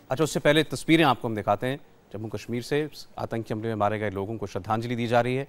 अच्छा, उससे पहले तस्वीरें आपको हम दिखाते हैं। जम्मू कश्मीर से आतंकी हमले में मारे गए लोगों को श्रद्धांजलि दी जा रही है।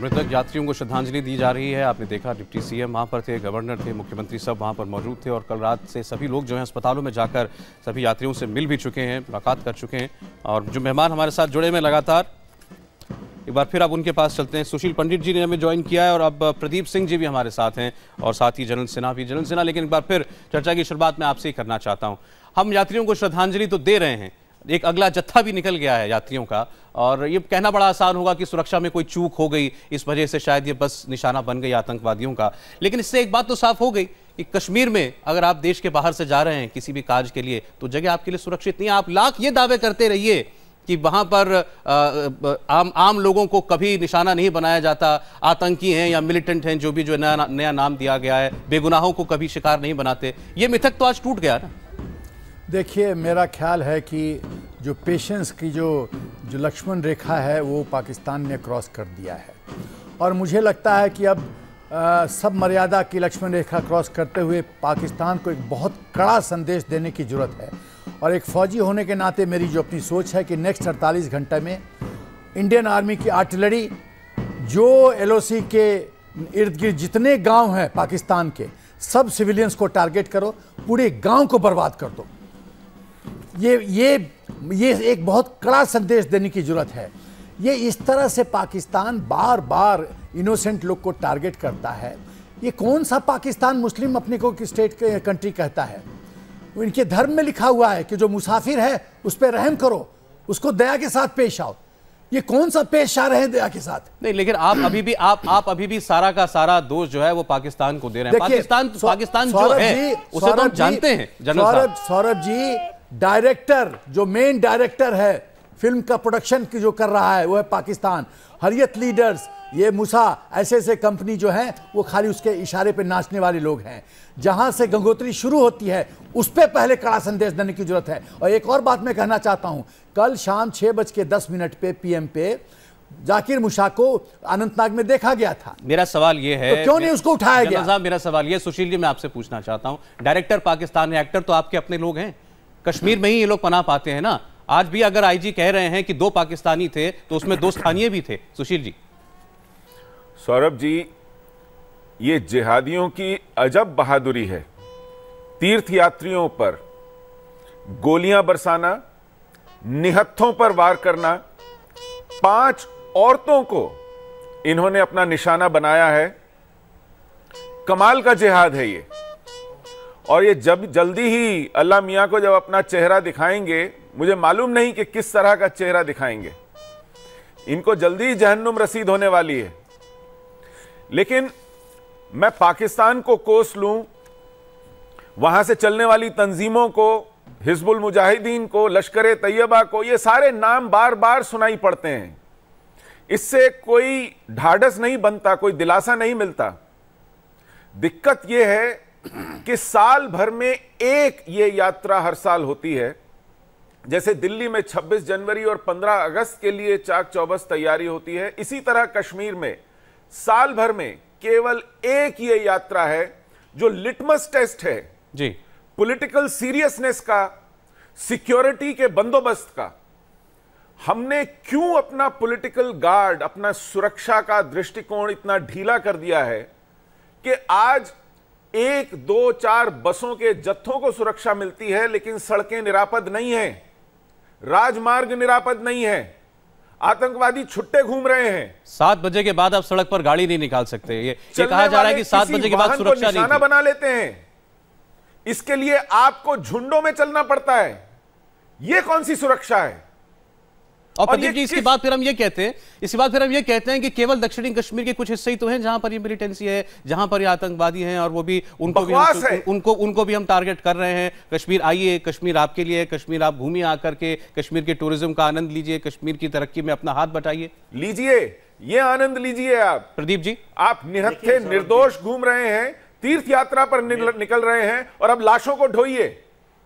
मृतक यात्रियों को श्रद्धांजलि दी जा रही है। आपने देखा डिप्टी सीएम वहाँ पर थे, गवर्नर थे, मुख्यमंत्री सब वहाँ पर मौजूद थे और कल रात से सभी लोग जो हैं अस्पतालों में जाकर सभी यात्रियों से मिल भी चुके हैं, मुलाकात कर चुके हैं। और जो मेहमान हमारे साथ जुड़े में लगातार, एक बार फिर अब उनके पास चलते हैं। सुशील पंडित जी ने हमें ज्वाइन किया है और अब प्रदीप सिंह जी भी हमारे साथ हैं और साथ ही जनरल सिन्हा भी। जनरल सिन्हा, लेकिन एक बार फिर चर्चा की शुरुआत मैं आपसे ही करना चाहता हूँ। हम यात्रियों को श्रद्धांजलि तो दे रहे हैं, एक अगला जत्था भी निकल गया है यात्रियों का, और ये कहना बड़ा आसान होगा कि सुरक्षा में कोई चूक हो गई, इस वजह से शायद ये बस निशाना बन गई आतंकवादियों का। लेकिन इससे एक बात तो साफ हो गई कि कश्मीर में अगर आप देश के बाहर से जा रहे हैं किसी भी कार्य के लिए तो जगह आपके लिए सुरक्षित नहीं है। आप लाख ये दावे करते रहिए कि वहां पर आम लोगों को कभी निशाना नहीं बनाया जाता, आतंकी हैं या मिलिटेंट हैं, जो भी जो नया नाम दिया गया है, बेगुनाहों को कभी शिकार नहीं बनाते, ये मिथक तो आज टूट गया ना। देखिए, मेरा ख्याल है कि जो पेशेंस की जो लक्ष्मण रेखा है वो पाकिस्तान ने क्रॉस कर दिया है, और मुझे लगता है कि अब सब मर्यादा की लक्ष्मण रेखा क्रॉस करते हुए पाकिस्तान को एक बहुत कड़ा संदेश देने की ज़रूरत है। और एक फ़ौजी होने के नाते मेरी जो अपनी सोच है कि नेक्स्ट 48 घंटे में इंडियन आर्मी की आर्टिलरी जो LOC के इर्द गिर्द जितने गांव हैं पाकिस्तान के, सब सिविलियंस को टारगेट करो, पूरे गांव को बर्बाद कर दो। ये एक बहुत कड़ा संदेश देने की ज़रूरत है। ये इस तरह से पाकिस्तान बार बार इनोसेंट लोग को टारगेट करता है। ये कौन सा पाकिस्तान मुस्लिम अपने को स्टेट कंट्री कहता है? इनके धर्म में लिखा हुआ है कि जो मुसाफिर है उस पर रहम करो, उसको दया के साथ पेश आओ। ये कौन सा पेश आ रहे हैं दया के साथ? नहीं, लेकिन आप अभी भी सारा का सारा दोष जो है वो पाकिस्तान को दे रहे हैं। पाकिस्तान जो है उसे तो हम जानते हैं। सौरभ जी, डायरेक्टर जो मेन डायरेक्टर है फिल्म का प्रोडक्शन की जो कर रहा है वो है पाकिस्तान। हरियत लीडर्स, ये मूसा, ऐसे कंपनी जो है वो खाली उसके इशारे पे नाचने वाले लोग हैं। जहां से गंगोत्री शुरू होती है उस पर पहले कड़ा संदेश देने की जरूरत है। और एक और बात मैं कहना चाहता हूं, कल शाम 6:10 पे PM पे जाकिर मूसा को अनंतनाग में देखा गया था। मेरा सवाल ये है, तो क्यों नहीं उसको उठाया गया? मेरा सवाल ये, सुशील जी मैं आपसे पूछना चाहता हूं, डायरेक्टर पाकिस्तान है, एक्टर तो आपके अपने लोग हैं, कश्मीर में ही ये लोग पनाह पाते हैं ना। आज भी अगर IG कह रहे हैं कि 2 पाकिस्तानी थे तो उसमें 2 स्थानीय भी थे। सुशील जी। सौरभ जी, ये जिहादियों की अजब बहादुरी है। तीर्थ यात्रियों पर गोलियां बरसाना, निहत्थों पर वार करना, 5 औरतों को इन्होंने अपना निशाना बनाया है। कमाल का जिहाद है ये। और ये जब जल्दी ही अल्लाह मियां को जब अपना चेहरा दिखाएंगे, मुझे मालूम नहीं कि किस तरह का चेहरा दिखाएंगे। इनको जल्दी ही जहन्नुम रसीद होने वाली है। लेकिन मैं पाकिस्तान को कोस लूं, वहां से चलने वाली तंजीमों को, हिजबुल मुजाहिदीन को, लश्कर तैयबा को, ये सारे नाम बार बार सुनाई पड़ते हैं। इससे कोई ढाढ़स नहीं बनता, कोई दिलासा नहीं मिलता। दिक्कत यह है कि साल भर में एक ये यात्रा हर साल होती है। जैसे दिल्ली में 26 जनवरी और 15 अगस्त के लिए चाक चौबस तैयारी होती है, इसी तरह कश्मीर में साल भर में केवल एक ये यात्रा है जो लिटमस टेस्ट है जी, पॉलिटिकल सीरियसनेस का, सिक्योरिटी के बंदोबस्त का। हमने क्यों अपना पॉलिटिकल गार्ड, अपना सुरक्षा का दृष्टिकोण इतना ढीला कर दिया है कि आज 1, 2, 4 बसों के जत्थों को सुरक्षा मिलती है, लेकिन सड़कें निरापद नहीं हैं, राजमार्ग निरापद नहीं है, आतंकवादी छुट्टे घूम रहे हैं। 7 बजे के बाद आप सड़क पर गाड़ी नहीं निकाल सकते। ये कहा जा रहा है कि 7 बजे के बाद सुरक्षा नहीं, बना लेते हैं। इसके लिए आपको झुंडों में चलना पड़ता है। यह कौन सी सुरक्षा है? और प्रदीप जी, इसके बाद फिर हम ये कहते हैं कि केवल दक्षिणी कश्मीर के कुछ हिस्से ही तो हैं जहां पर ये मिलिटेंसी है, जहां पर ये आतंकवादी हैं, और वो भी उनको भी हम टारगेट कर रहे हैं। कश्मीर आइए, कश्मीर आपके लिए है, कश्मीर आप घूमिए आकर के, कश्मीर के टूरिज्म का आनंद लीजिए, कश्मीर की तरक्की में अपना हाथ बटाइए, लीजिए, ये आनंद लीजिए। आप प्रदीप जी, आप निहत्थे निर्दोष घूम रहे हैं, तीर्थ यात्रा पर निकल रहे हैं, और अब लाशों को ढोइए,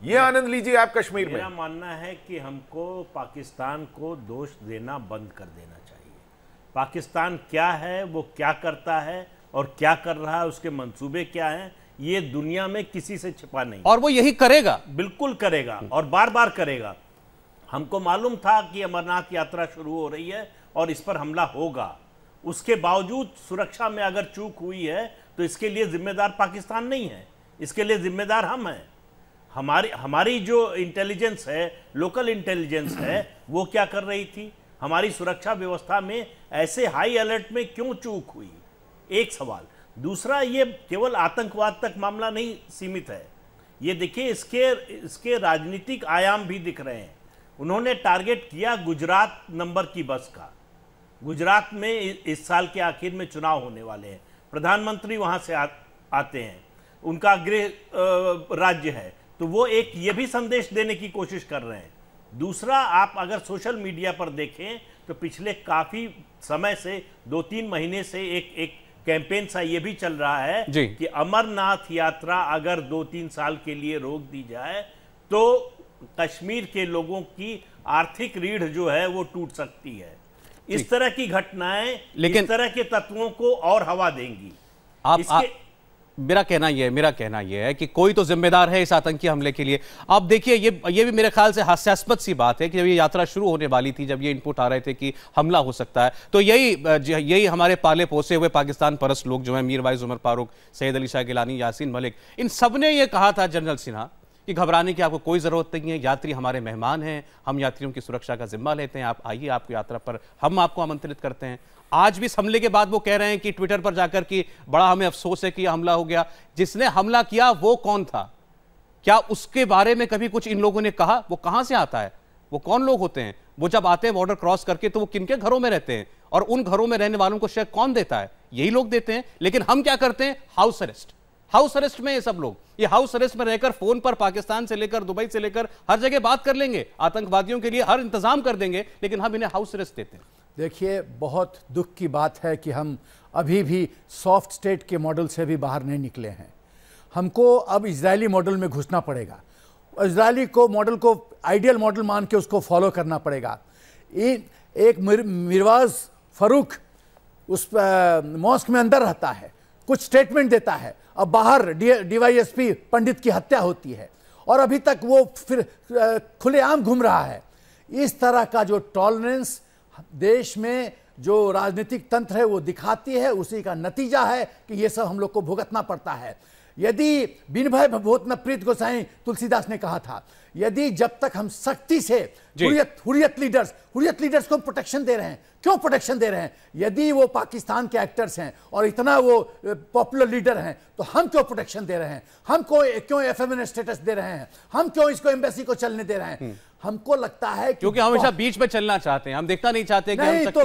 ये आनंद लीजिए आप कश्मीर में। मेरा मानना है कि हमको पाकिस्तान को दोष देना बंद कर देना चाहिए। पाकिस्तान क्या है, वो क्या करता है और क्या कर रहा है, उसके मंसूबे क्या हैं, ये दुनिया में किसी से छिपा नहीं, और वो यही करेगा, बिल्कुल करेगा और बार बार करेगा। हमको मालूम था कि अमरनाथ यात्रा शुरू हो रही है और इस पर हमला होगा, उसके बावजूद सुरक्षा में अगर चूक हुई है तो इसके लिए जिम्मेदार पाकिस्तान नहीं है, इसके लिए जिम्मेदार हम हैं। हमारी जो इंटेलिजेंस है, लोकल इंटेलिजेंस है, वो क्या कर रही थी? हमारी सुरक्षा व्यवस्था में ऐसे हाई अलर्ट में क्यों चूक हुई? एक सवाल। दूसरा, ये केवल आतंकवाद तक मामला नहीं सीमित है, ये देखिए इसके राजनीतिक आयाम भी दिख रहे हैं। उन्होंने टारगेट किया गुजरात नंबर की बस का। गुजरात में इस साल के आखिर में चुनाव होने वाले हैं, प्रधानमंत्री वहां से आते हैं, उनका गृह राज्य है, तो वो एक ये भी संदेश देने की कोशिश कर रहे हैं। दूसरा, आप अगर सोशल मीडिया पर देखें तो पिछले काफी समय से 2-3 महीने से एक कैंपेन सा ये भी चल रहा है कि अमरनाथ यात्रा अगर 2-3 साल के लिए रोक दी जाए तो कश्मीर के लोगों की आर्थिक रीढ़ जो है वो टूट सकती है। इस तरह की घटनाएं, इस तरह के तत्वों को और हवा देंगी। मेरा कहना यह है कि कोई तो जिम्मेदार है इस आतंकी हमले के लिए। आप देखिए, ये भी मेरे ख्याल से हास्यास्पद सी बात है कि जब ये यात्रा शुरू होने वाली थी, जब ये इनपुट आ रहे थे कि हमला हो सकता है, तो यही हमारे पाले पोसे हुए पाकिस्तान परस्त लोग जो हैं, मीर वाइज उमर फारूक, सैयद अली शाह गिलानी, यासीन मलिक, इन सब ने यह कहा था, जनरल सिन्हा, कि घबराने की आपको कोई जरूरत नहीं है, यात्री हमारे मेहमान हैं, हम यात्रियों की सुरक्षा का जिम्मा लेते हैं, आप आइए, आपकी यात्रा पर हम आपको आमंत्रित करते हैं। आज भी इस हमले के बाद वो कह रहे हैं कि ट्विटर पर जाकर कि बड़ा हमें अफसोस है कि हमला हो गया। जिसने हमला किया वो कौन था? क्या उसके बारे में कभी कुछ इन लोगों ने कहा? वो कहां से आता है? वो कौन लोग होते हैं? वो जब आते हैं बॉर्डर क्रॉस करके तो वो किनके घरों में रहते हैं? और उन घरों में रहने वालों को शेयर कौन देता है? यही लोग देते हैं। लेकिन हम क्या करते हैं? हाउस अरेस्ट में ये सब लोग, ये हाउस अरेस्ट में रहकर फोन पर पाकिस्तान से लेकर दुबई से लेकर हर जगह बात कर लेंगे, आतंकवादियों के लिए हर इंतजाम कर देंगे, लेकिन हम इन्हें हाउस अरेस्ट देते हैं। देखिए, बहुत दुख की बात है कि हम अभी भी सॉफ्ट स्टेट के मॉडल से भी बाहर नहीं निकले हैं। हमको अब इजरायली मॉडल में घुसना पड़ेगा, इजरायली को मॉडल को आइडियल मॉडल मान के उसको फॉलो करना पड़ेगा। एक मिरवाज फारूक उस मॉस्क में अंदर रहता है, कुछ स्टेटमेंट देता है, अब बाहर डीवाईएसपी पंडित की हत्या होती है और अभी तक वो फिर खुलेआम घूम रहा है। इस तरह का जो टॉलरेंस देश में जो राजनीतिक तंत्र है वो दिखाती है, उसी का नतीजा है कि ये सब हम लोग को भुगतना पड़ता है। यदि बिन भय भूत न प्रीत गोसाई तुलसीदास ने कहा था, यदि जब तक हम सख्ती से हुर्रियत लीडर्स को प्रोटेक्शन दे रहे हैं, क्यों प्रोटेक्शन दे रहे हैं? यदि वो पाकिस्तान के एक्टर्स हैं और इतना वो पॉपुलर लीडर हैं तो हम क्यों प्रोटेक्शन दे रहे हैं? हम क्यों एफएमएन स्टेटस दे रहे हैं? हम क्यों इसको एम्बेसी को चलने दे रहे हैं? हमको लगता है क्योंकि हमेशा बीच में चलना चाहते हैं, हम देखना नहीं चाहते कि नहीं, तो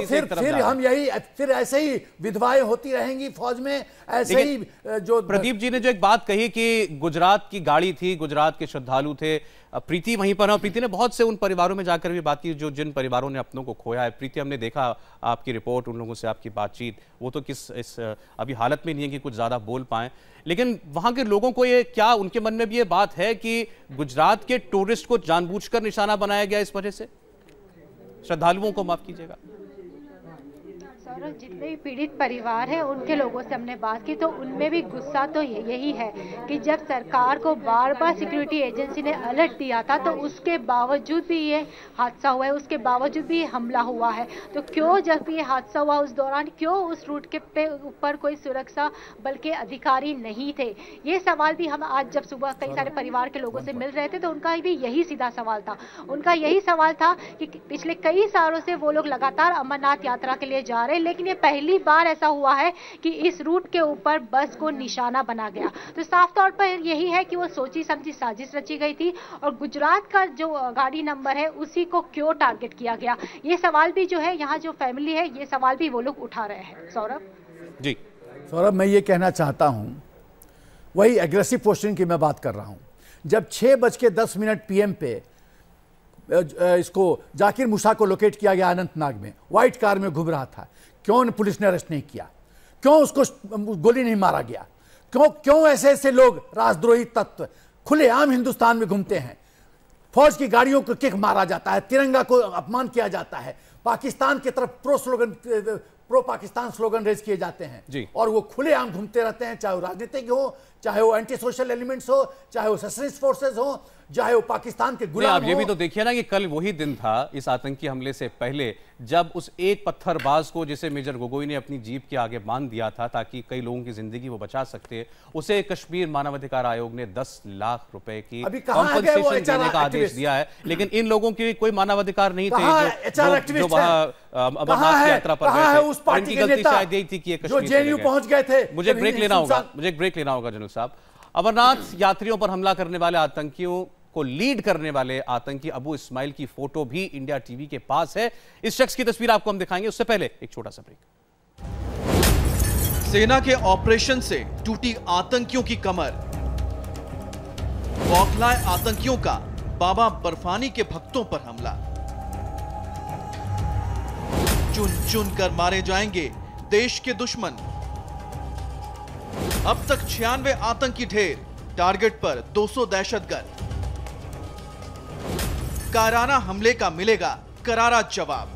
फिर ऐसे ही विधवाएं होती रहेंगी फौज में, ऐसे ही जो प्रदीप जी ने जो एक बात कही कि गुजरात की गाड़ी थी, गुजरात के श्रद्धालु थे, प्रीति वहीं पर है। प्रीति ने बहुत से उन परिवारों में जाकर भी बात की जो जिन परिवारों ने अपनों को खोया है। प्रीति, हमने देखा आपकी रिपोर्ट, उन लोगों से आपकी बातचीत, वो तो इस अभी हालत में नहीं है कि कुछ ज़्यादा बोल पाएं, लेकिन वहाँ के लोगों को ये क्या उनके मन में भी ये बात है कि गुजरात के टूरिस्ट को जानबूझकर निशाना बनाया गया इस वजह से, श्रद्धालुओं को माफ कीजिएगा? सौरभ, जितने भी पीड़ित परिवार हैं उनके लोगों से हमने बात की तो उनमें भी गुस्सा तो यही है कि जब सरकार को बार बार सिक्योरिटी एजेंसी ने अलर्ट दिया था तो उसके बावजूद भी ये हादसा हुआ है, उसके बावजूद भी ये हमला हुआ है। तो क्यों जब ये हादसा हुआ उस दौरान क्यों उस रूट के पे ऊपर कोई सुरक्षा बल के अधिकारी नहीं थे? ये सवाल भी हम आज जब सुबह कई सारे परिवार के लोगों से मिल रहे थे तो उनका भी यही सीधा सवाल था। उनका यही सवाल था कि पिछले कई सालों से वो लोग लगातार अमरनाथ यात्रा के लिए जा रहे, लेकिन ये पहली बार ऐसा हुआ है कि इस रूट के ऊपर बस को निशाना बना गया। तो साफ तौर पर यही है कि वो सोची समझी साजिश रची गई थी और गुजरात का जो गाड़ी नंबर है उसी को क्यों टारगेट किया गया, ये सवाल भी जो है यहाँ जो फैमिली है ये सवाल भी वो लोग उठा रहे हैं। सौरभ जी। सौरभ, मैं ये कहना चाहता हूँ, वही एग्रेसिव पोस्टिंग की मैं बात कर रहा हूँ। जब 6:10 PM पे इसको जाकिर मूसा को लोकेट किया गया अनंतनाग में, व्हाइट कार में घूम रहा था, क्यों पुलिस ने अरेस्ट नहीं किया? क्यों उसको गोली नहीं मारा गया? क्यों ऐसे लोग राजद्रोही तत्व खुलेआम हिंदुस्तान में घूमते हैं? फौज की गाड़ियों को किक मारा जाता है, तिरंगा को अपमान किया जाता है, पाकिस्तान की तरफ प्रो पाकिस्तान स्लोगन रेज किए जाते हैं और वो खुलेआम घूमते रहते हैं, चाहे वो राजनीतिक हो, चाहे वो एंटी सोशल एलिमेंट्स हो, चाहे वो सशस्त्र फोर्सेस हो, चाहे वो पाकिस्तान के गुलाम हो। ये भी तो देखिए ना कि कल वही दिन था इस आतंकी हमले से पहले जब उस एक पत्थरबाज को, जिसे मेजर गोगोई ने अपनी जीप के आगे बांध दिया था ताकि कई लोगों की जिंदगी वो बचा सकते, उसे कश्मीर मानवाधिकार आयोग ने 10 लाख रुपए की कॉम्पनसेशन देने का आदेश दिया है, लेकिन इन लोगों की कोई मानवाधिकार नहीं थे जो वहां अमरनाथ यात्रा पर गए थे। इनकी गलती शायद यही थी कि कश्मीर पहुंच गए थे। मुझे ब्रेक लेना होगा जनरल साहब। अमरनाथ यात्रियों पर हमला करने वाले आतंकियों को लीड करने वाले आतंकी अबू इस्माइल की फोटो भी इंडिया टीवी के पास है। इस शख्स की तस्वीर आपको हम दिखाएंगे, उससे पहले एक छोटा सा ब्रेक। सेना के ऑपरेशन से टूटी आतंकियों की कमर, बौखलाए आतंकियों का बाबा बर्फानी के भक्तों पर हमला, चुन चुन कर मारे जाएंगे देश के दुश्मन। अब तक 96 आतंकी ढेर, टारगेट पर 200 दहशतगर्द। कायराना हमले का मिलेगा करारा जवाब।